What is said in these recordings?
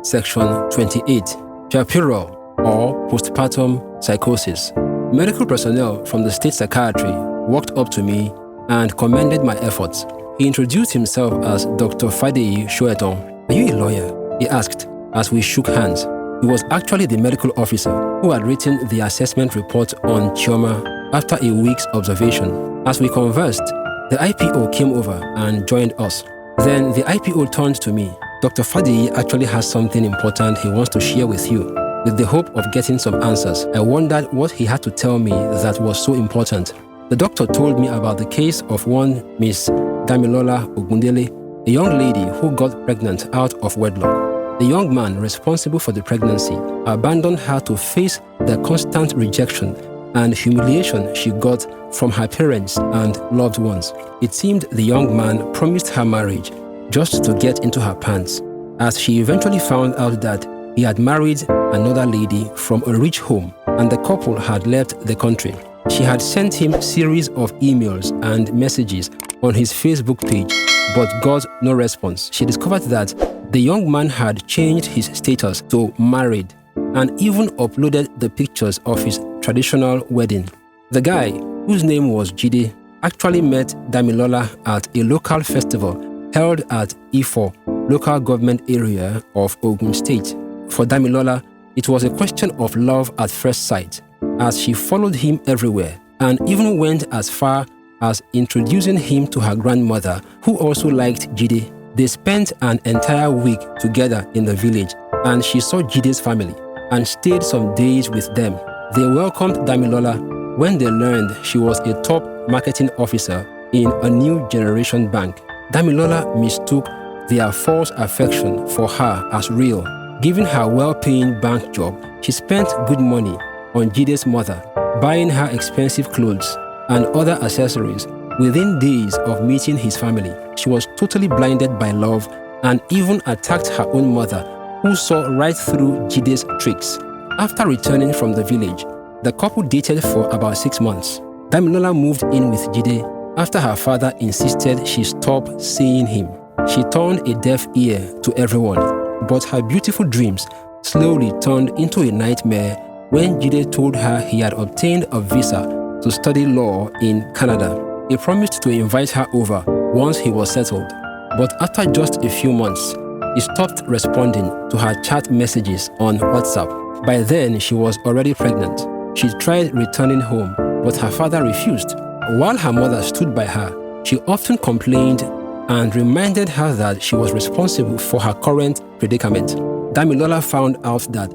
Section 28, Puerperal or Post-Partum Psychosis. Medical personnel from the state psychiatry walked up to me and commended my efforts. He introduced himself as Dr. Fadeyi Shoeton. "Are you a lawyer?" he asked as we shook hands. He was actually the medical officer who had written the assessment report on Chioma after a week's observation. As we conversed, the IPO came over and joined us. Then the IPO turned to me. "Dr. Fadeyi actually has something important he wants to share with you." With the hope of getting some answers, I wondered what he had to tell me that was so important. The doctor told me about the case of one Miss Damilola Ogundele, a young lady who got pregnant out of wedlock. The young man responsible for the pregnancy abandoned her to face the constant rejection and humiliation she got from her parents and loved ones. It seemed the young man promised her marriage just to get into her pants, as she eventually found out that he had married another lady from a rich home and the couple had left the country. She had sent him a series of emails and messages on his Facebook page, but got no response. She discovered that the young man had changed his status to married and even uploaded the pictures of his traditional wedding. The guy, whose name was Jide, actually met Damilola at a local festival held at Ifo, local government area of Ogun State. For Damilola, it was a question of love at first sight, as she followed him everywhere and even went as far as introducing him to her grandmother, who also liked Jide. They spent an entire week together in the village, and she saw Jide's family and stayed some days with them. They welcomed Damilola when they learned she was a top marketing officer in a new generation bank. Damilola mistook their false affection for her as real. Given her well-paying bank job, she spent good money on Jide's mother, buying her expensive clothes and other accessories. Within days of meeting his family, she was totally blinded by love and even attacked her own mother, who saw right through Jide's tricks. After returning from the village, the couple dated for about 6 months. Damilola moved in with Jide after her father insisted she stop seeing him. She turned a deaf ear to everyone, but her beautiful dreams slowly turned into a nightmare when Jide told her he had obtained a visa to study law in Canada. He promised to invite her over once he was settled, but after just a few months, he stopped responding to her chat messages on WhatsApp. By then, she was already pregnant. She tried returning home, but her father refused. While her mother stood by her, she often complained and reminded her that she was responsible for her current predicament. Damilola found out that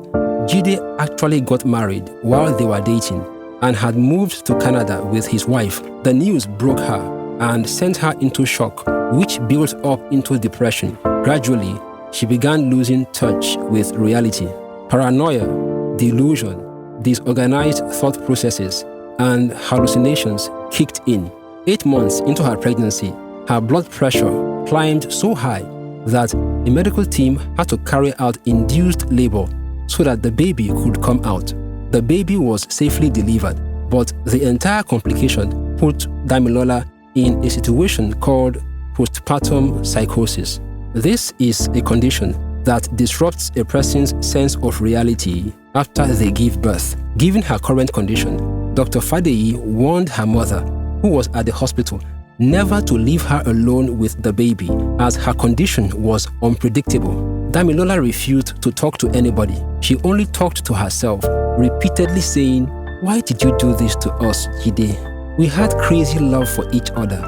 Jide actually got married while they were dating and had moved to Canada with his wife. The news broke her and sent her into shock, which built up into depression. Gradually, she began losing touch with reality. Paranoia, delusion, disorganized thought processes, and hallucinations kicked in. 8 months into her pregnancy, her blood pressure climbed so high that a medical team had to carry out induced labor so that the baby could come out. The baby was safely delivered, but the entire complication put Damilola in a situation called Post-Partum Psychosis. This is a condition that disrupts a person's sense of reality after they give birth. Given her current condition, Dr. Fadeyi warned her mother, who was at the hospital, never to leave her alone with the baby, as her condition was unpredictable. Damilola refused to talk to anybody. She only talked to herself, repeatedly saying, "Why did you do this to us, Jide? We had crazy love for each other,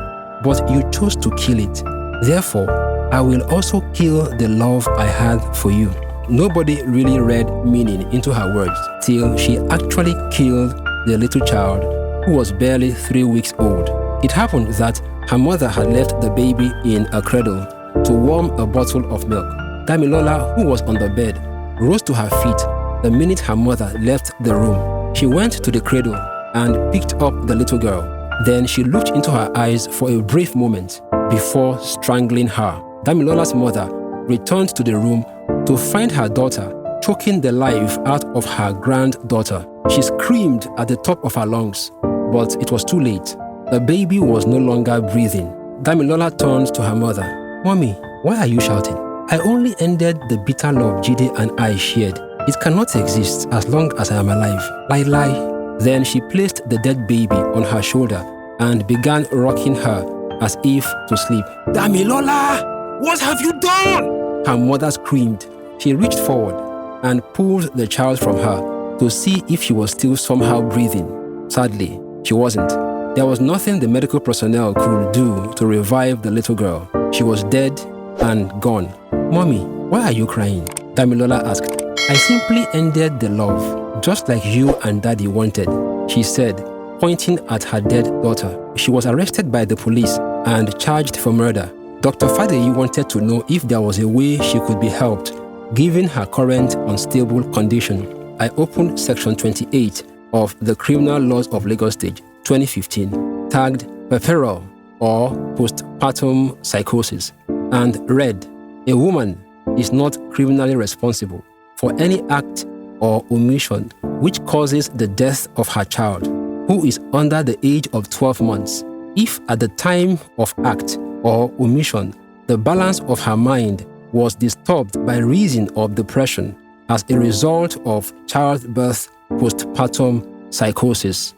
but you chose to kill it. Therefore, I will also kill the love I had for you." Nobody really read meaning into her words till she actually killed the little child, who was barely 3 weeks old. It happened that her mother had left the baby in a cradle to warm a bottle of milk. Damilola, who was on the bed, rose to her feet the minute her mother left the room. She went to the cradle and picked up the little girl. Then she looked into her eyes for a brief moment before strangling her. Damilola's mother returned to the room to find her daughter choking the life out of her granddaughter. She screamed at the top of her lungs, but it was too late. The baby was no longer breathing. Damilola turned to her mother. "Mommy, why are you shouting?" I only ended the bitter love Jide and I shared. It cannot exist as long as I am alive. Lie, lie. Then she placed the dead baby on her shoulder and began rocking her as if to sleep. Damilola, what have you done? Her mother screamed. She reached forward and pulled the child from her to see if she was still somehow breathing. Sadly, she wasn't. There was nothing the medical personnel could do to revive the little girl. She was dead and gone. Mommy, why are you crying? Damilola asked. I simply ended the love, just like you and Daddy wanted, she said, pointing at her dead daughter. She was arrested by the police and charged for murder. Dr. Fadeyi wanted to know if there was a way she could be helped, given her current unstable condition. I opened Section 28 of the Criminal Laws of Lagos State, 2015, tagged Puerperal or Post-Partum Psychosis, and read, a woman is not criminally responsible for any act or omission which causes the death of her child, who is under the age of 12 months, if at the time of act or omission, the balance of her mind was disturbed by reason of depression as a result of childbirth postpartum psychosis.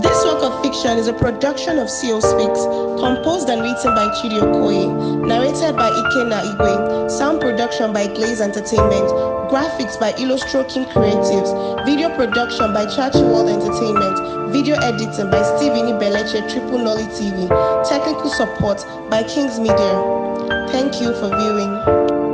This work of fiction is a production of COSPEAKS, composed and written by Chidi Okoye, narrated by Ikenna Igwe, sound production by Glaze Entertainment, graphics by Illostroking Creatives, video production by Chachi World Entertainment, video editing by Stevie Beleche Triple Nolly TV, technical support by Kings Media. Thank you for viewing.